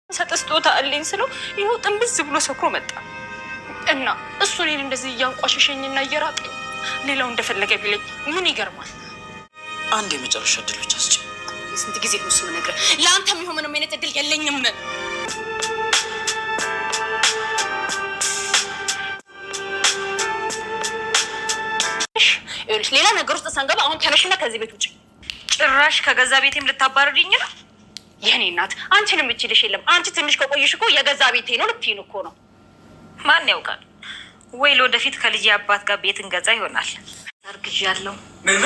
ሰጥስጦታ አለኝ ስለው ይኸው ጥምብዝ ብሎ ሰክሮ መጣ እና እሱ እኔን እንደዚህ እያንቋሸሸኝና እየራቀኝ ሌላው እንደፈለገ ቢለኝ ምን ይገርማል? አንድ የመጨረሻ እድል ብቻ ስጭ። ስንት ጊዜ ነው እሱ ነገር ለአንተም ይሁን ምንም አይነት እድል የለኝም። እሺ ሌላ ነገር ውስጥ ሳንገባ አሁን ተነሽና ከዚህ ቤት ውጭ። ጭራሽ ከገዛ ቤቴም ልታባርሪኝ ነው? የኔ እናት አንቺንም እችልሽ የለም። አንቺ ትንሽ ከቆየሽ እኮ የገዛ ቤቴ ነው ልትይን እኮ ነው። ማን ያውቃል? ወይ ለወደፊት ከልጅ አባት ጋር ቤት እንገዛ ይሆናል። አርግዣለሁ። ምን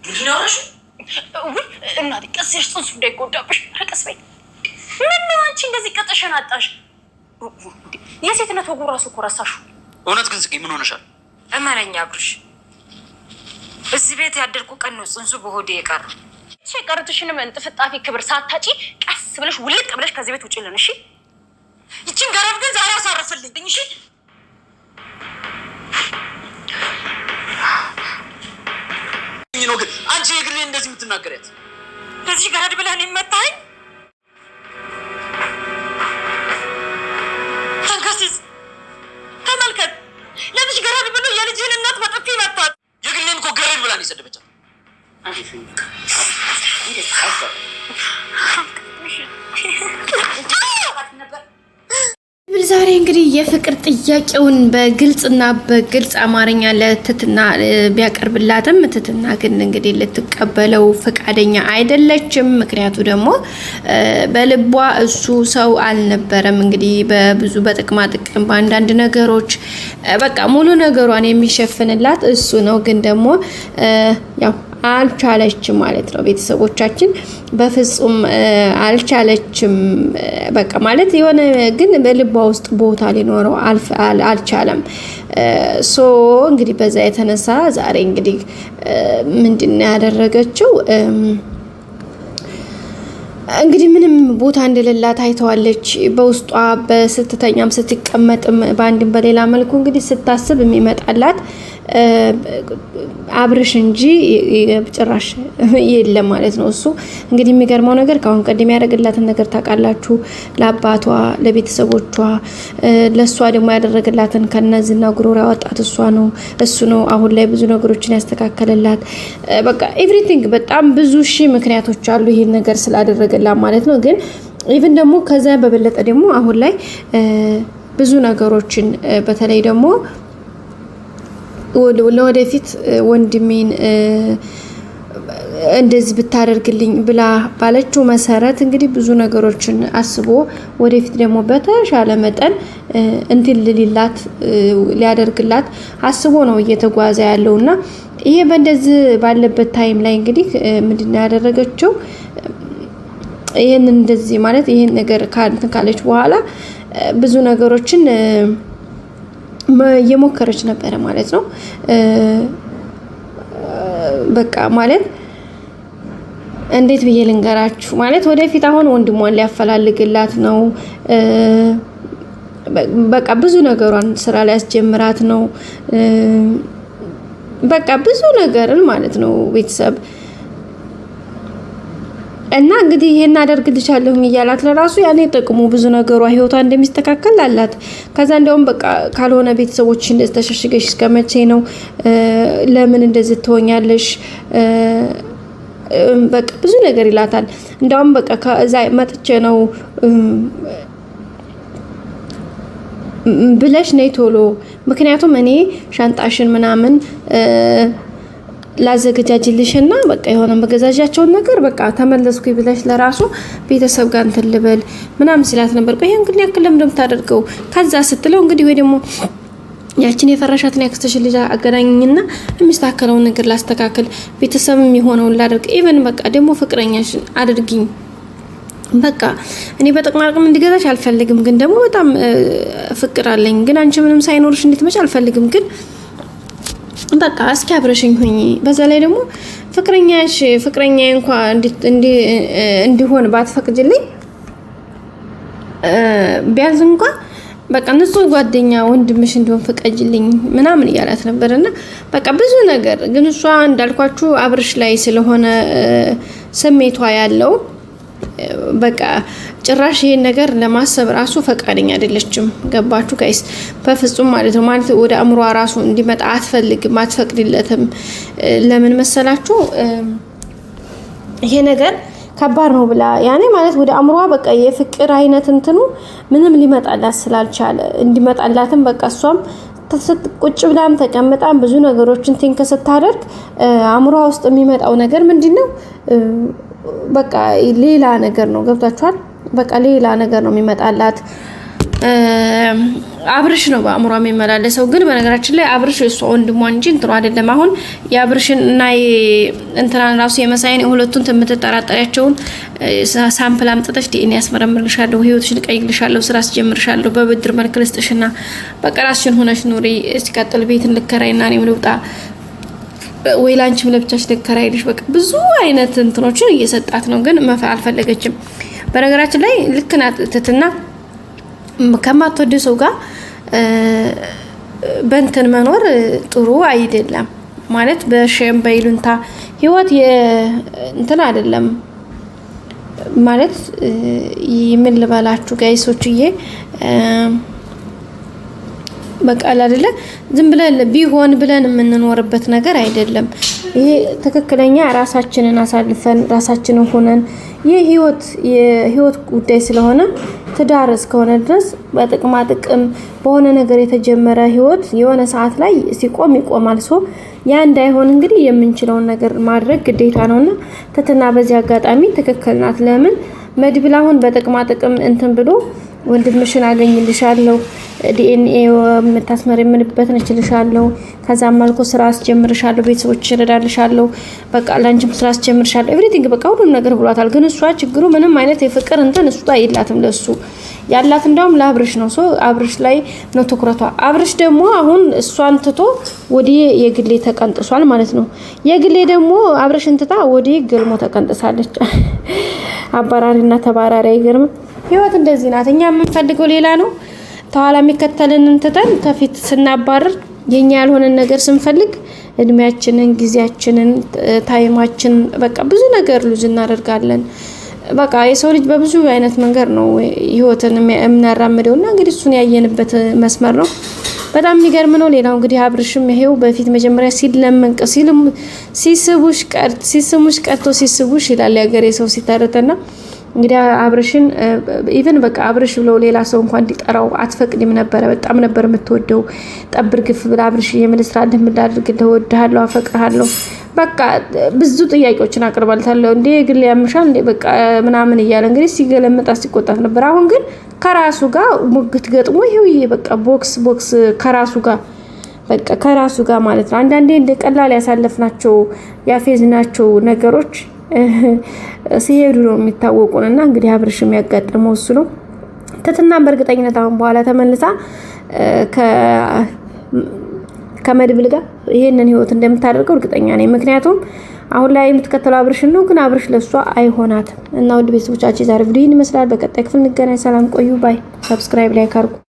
ልጅ ነው አራሽ? ወይ እናቴ ቀስሽ ጽንሱ እንዳይጎዳብሽ ረቀስ በይ። ምን ነው አንቺ እንደዚህ ቀጥሽን አጣሽ? የሴትነት ወጉ ራሱ እኮ ረሳሹ። እውነት ግን ጽጌ ምን ሆነሻል? እመነኛ አብርሽ፣ እዚህ ቤት ያደርኩ ቀን ነው ጽንሱ በሆዴ የቀረው። የቀረትሽንም እንጥፍጣፊ ክብር ሳታጪ ቀስ ብለሽ ውልቅ ብለሽ ከዚህ ቤት ውጪልን። እሺ ይቺን ገረብ ግን ዛሬ አሳርፍልኝ። እሺ ነው ግን አንቺ የግሬ እንደዚህ የምትናገሪያት ለዚህ ገረድ ብለህ ነው የመታኝ? ተንከሲስ ተመልከት፣ ለዚህ ገረድ ብሎ የልጅህን እናት በጥፊ መታት። የግሬን እኮ ገረድ ብላ ነው የሰደበቻት። ዛሬ እንግዲህ የፍቅር ጥያቄውን በግልጽና በግልጽ አማርኛ ለትትና ቢያቀርብላትም ትትና ግን እንግዲህ ልትቀበለው ፈቃደኛ አይደለችም። ምክንያቱ ደግሞ በልቧ እሱ ሰው አልነበረም። እንግዲህ በብዙ በጥቅማ ጥቅም በአንዳንድ ነገሮች በቃ ሙሉ ነገሯን የሚሸፍንላት እሱ ነው። ግን ደግሞ ያው አልቻለችም ማለት ነው። ቤተሰቦቻችን በፍጹም አልቻለችም። በቃ ማለት የሆነ ግን በልቧ ውስጥ ቦታ ሊኖረው አልቻለም። ሶ እንግዲህ በዛ የተነሳ ዛሬ እንግዲህ ምንድነው ያደረገችው? እንግዲህ ምንም ቦታ እንደሌላት አይተዋለች። በውስጧ በስትተኛም ስትቀመጥም በአንድም በሌላ መልኩ እንግዲህ ስታስብ የሚመጣላት አብርሽ እንጂ ጭራሽ የለም ማለት ነው። እሱ እንግዲህ የሚገርመው ነገር ካሁን ቀደም ያደረገላትን ነገር ታውቃላችሁ። ለአባቷ፣ ለቤተሰቦቿ፣ ለሷ ደግሞ ያደረገላትን ከነዚህና ጉሮሮ ያወጣት እሱ ነው። አሁን ላይ ብዙ ነገሮችን ያስተካከለላት በቃ ኤቭሪቲንግ በጣም ብዙ ሺህ ምክንያቶች አሉ ይሄን ነገር ስላደረገላት ማለት ነው። ግን ኢቭን ደግሞ ከዛ በበለጠ ደግሞ አሁን ላይ ብዙ ነገሮችን በተለይ ደግሞ ለወደፊት ወንድሜን እንደዚህ ብታደርግልኝ ብላ ባለችው መሰረት እንግዲህ ብዙ ነገሮችን አስቦ ወደፊት ደግሞ በተሻለ መጠን እንትን ሊያደርግላት አስቦ ነው እየተጓዘ ያለውና ይሄ በእንደዚህ ባለበት ታይም ላይ እንግዲህ ምንድነው ያደረገችው? ይሄን እንደዚህ ማለት ይሄን ነገር ካለች በኋላ ብዙ ነገሮችን የሞከረች ነበረ ማለት ነው። በቃ ማለት እንዴት ብዬ ልንገራችሁ ማለት ወደፊት አሁን ወንድሟን ሊያፈላልግላት ነው። በቃ ብዙ ነገሯን ስራ ላይ ያስጀምራት ነው። በቃ ብዙ ነገርን ማለት ነው ቤተሰብ እና እንግዲህ ይሄን አደርግልሻለሁ እያላት ለራሱ ያኔ ጥቅሙ ብዙ ነገሯ ህይወቷ እንደሚስተካከል አላት። ከዛ እንደውም በቃ ካልሆነ ቤተሰቦችሽ እንደዚህ ተሸሽገሽ እስከመቼ ነው? ለምን እንደዚህ ትሆኛለሽ? በቃ ብዙ ነገር ይላታል። እንደውም በቃ ከዛ መጥቼ ነው ብለሽ ነይ ቶሎ፣ ምክንያቱም እኔ ሻንጣሽን ምናምን ላዘገጃጅልሽና በቃ የሆነ መገዛጃቸውን ነገር በቃ ተመለስኩ ብለሽ ለራሱ ቤተሰብ ጋር እንትን ልበል ምናምን ሲላት ነበር። ቆይ ይሄን ግን ያክል ለምን እንደምታደርገው ከዛ ስትለው እንግዲህ ወይ ደግሞ ያችን የፈራሻትን ያክስተሽ ልጅ አገናኝኝና የሚስተካከለው ነገር ላስተካክል፣ ቤተሰብ የሚሆነውን ላደርግ፣ ኢቭን በቃ ደግሞ ፍቅረኛሽ አድርጊኝ። በቃ እኔ በጥቅማጥቅም እንዲገዛሽ አልፈልግም፣ ግን ደግሞ በጣም ፍቅር አለኝ። ግን አንቺ ምንም ሳይኖርሽ እንድትመጪ አልፈልግም። ግን በቃ እስኪ አብረሽኝ ሁኚ። በዛ ላይ ደግሞ ፍቅረኛ እንኳን እንዲሆን ባትፈቅጂልኝ ቢያንስ እንኳን በቃ ንጹህ ጓደኛ ወንድምሽ እንዲሆን ፍቀጂልኝ ምናምን እያላት ነበርና በቃ ብዙ ነገር ግን እሷ እንዳልኳችሁ አብርሽ ላይ ስለሆነ ስሜቷ ያለው በቃ ጭራሽ ይሄን ነገር ለማሰብ ራሱ ፈቃደኛ አይደለችም። ገባችሁ ጋይስ? በፍጹም ማለት ነው። ማለት ወደ አእምሯ ራሱ እንዲመጣ አትፈልግም፣ አትፈቅድለትም። ለምን መሰላችሁ? ይሄ ነገር ከባድ ነው ብላ ያኔ ማለት ወደ አእምሯ በቃ የፍቅር አይነት እንትኑ ምንም ሊመጣላት ስላልቻለ እንዲመጣላትም በቃ እሷም ቁጭ ብላም ተቀምጣም ብዙ ነገሮችን ቲንክ ስታደርግ አእምሯ ውስጥ የሚመጣው ነገር ምንድነው? በቃ ሌላ ነገር ነው። ገብታችኋል? በቃ ሌላ ነገር ነው የሚመጣላት። አብርሽ ነው በአእምሯ የሚመላለሰው። ግን በነገራችን ላይ አብርሽ እሷ ወንድሟ እንጂ እንትኑ አይደለም። አሁን የአብርሽን እና እንትናን ራሱ የመሳይን ሁለቱን የምትጠራጠሪያቸውን ሳምፕል አምጥተሽ ዲኤንኤ ያስመረምርልሻለሁ፣ ህይወትሽን ቀይልሻለሁ፣ ስራ አስጀምርሻለሁ፣ በብድር መልክ ልስጥሽና በቃ ራስሽን ሆነሽ ኑሪ። ሲቀጥል ቤትን ልከራይና እኔም ልውጣ ወይ ላንቺም ለብቻሽ ልከራይልሽ። በቃ ብዙ አይነት እንትኖችን እየሰጣት ነው። ግን አልፈለገችም። በነገራችን ላይ ልክ ናት ትትና ከማትወድ ሰው ጋር በእንትን መኖር ጥሩ አይደለም። ማለት በሸም በይሉንታ ህይወት እንትን አይደለም ማለት ምን ልበላችሁ ጋይሶችዬ፣ በቃ አይደለ ዝም ብለን ቢሆን ብለን የምንኖርበት ነገር አይደለም። ይሄ ትክክለኛ ራሳችንን አሳልፈን ራሳችንን ሆነን የህይወት ጉዳይ ስለሆነ ትዳር እስከሆነ ድረስ በጥቅማ ጥቅም በሆነ ነገር የተጀመረ ህይወት የሆነ ሰዓት ላይ ሲቆም ይቆማል። ያ እንዳይሆን እንግዲህ የምንችለውን ነገር ማድረግ ግዴታ ነውና ትትና በዚህ አጋጣሚ ትክክል ናት። ለምን መድብል አሁን በጥቅማ ጥቅም እንትን ብሎ ወንድምሽን አገኝልሻለሁ፣ ዲኤንኤ የምታስመረምርበትን እችልሻለሁ፣ ከዛም መልኩ ስራ አስጀምርሻለሁ፣ ቤተሰቦችሽን እረዳልሻለሁ፣ በቃ ላንቺም ስራ አስጀምርሻለሁ፣ ኤቭሪቲንግ በቃ ሁሉም ነገር ብሏታል። ግን እሷ ችግሩ ምንም አይነት የፍቅር እንትን እሷ የላትም። ለሱ ያላት እንደውም ለአብርሽ ነው። አብርሽ ላይ ነው ትኩረቷ። አብርሽ ደግሞ አሁን እሷን ትቶ ወዲ የግሌ ተቀንጥሷል ማለት ነው። የግሌ ደግሞ አብርሽን ትታ ወዲ ገልሞ ተቀንጥሳለች። አባራሪና ተባራሪ አይገርም። ህይወት እንደዚህ ናት። እኛ የምንፈልገው ሌላ ነው። ተኋላ የሚከተልን እንትተን ከፊት ስናባረር የኛ ያልሆነ ነገር ስንፈልግ እድሜያችንን፣ ጊዜያችንን፣ ታይማችን በቃ ብዙ ነገር ሉዝ እናደርጋለን። በቃ የሰው ልጅ በብዙ አይነት መንገድ ነው ህይወትን የምናራምደውና እንግዲህ እሱን ያየንበት መስመር ነው። በጣም የሚገርም ነው። ሌላው እንግዲህ አብርሽም ይሄው በፊት መጀመሪያ ሲለመንቅ ሲስሙሽ ቀርቶ ሲስቡሽ ይላል ያገሬ ሰው ሲታረተና እንግዲህ አብርሽን ኢቭን በቃ አብርሽ ብለው ሌላ ሰው እንኳን እንዲጠራው አትፈቅድም ነበር። በጣም ነበር የምትወደው። ጠብር ግፍ ብላ አብርሽ የምልስራልህ ምዳድርግልህ ወድሃለሁ፣ አፈቅርሃለሁ በቃ ብዙ ጥያቄዎችን አቅርባልታለሁ። እንዴ ግል ያምሻል እንዴ በቃ ምናምን እያለ እንግዲህ ሲገለምጣ ሲቆጣት ነበር። አሁን ግን ከራሱ ጋር ሙግት ገጥሞ ይሄው በቃ ቦክስ ከራሱ ጋር በቃ ከራሱ ጋር ማለት ነው። አንዳንዴ እንደ ቀላል ያሳለፍናቸው ያፌዝናቸው ነገሮች ሲሄዱ ነው የሚታወቁንና እንግዲህ አብርሽ የሚያጋጥመው እሱ ነው። ትትናም በእርግጠኝነት አሁን በኋላ ተመልሳ ከመድብል ጋር ይሄንን ህይወት እንደምታደርገው እርግጠኛ ነኝ። ምክንያቱም አሁን ላይ የምትከተለው አብርሽ ነው፣ ግን አብርሽ ለሷ አይሆናትም። እና ውድ ቤተሰቦቻችን ዛሬ ቪዲዮ ይመስላል። በቀጣይ ክፍል እንገናኝ። ሰላም ቆዩ። ባይ። ሰብስክራይብ ላይ ካርጉ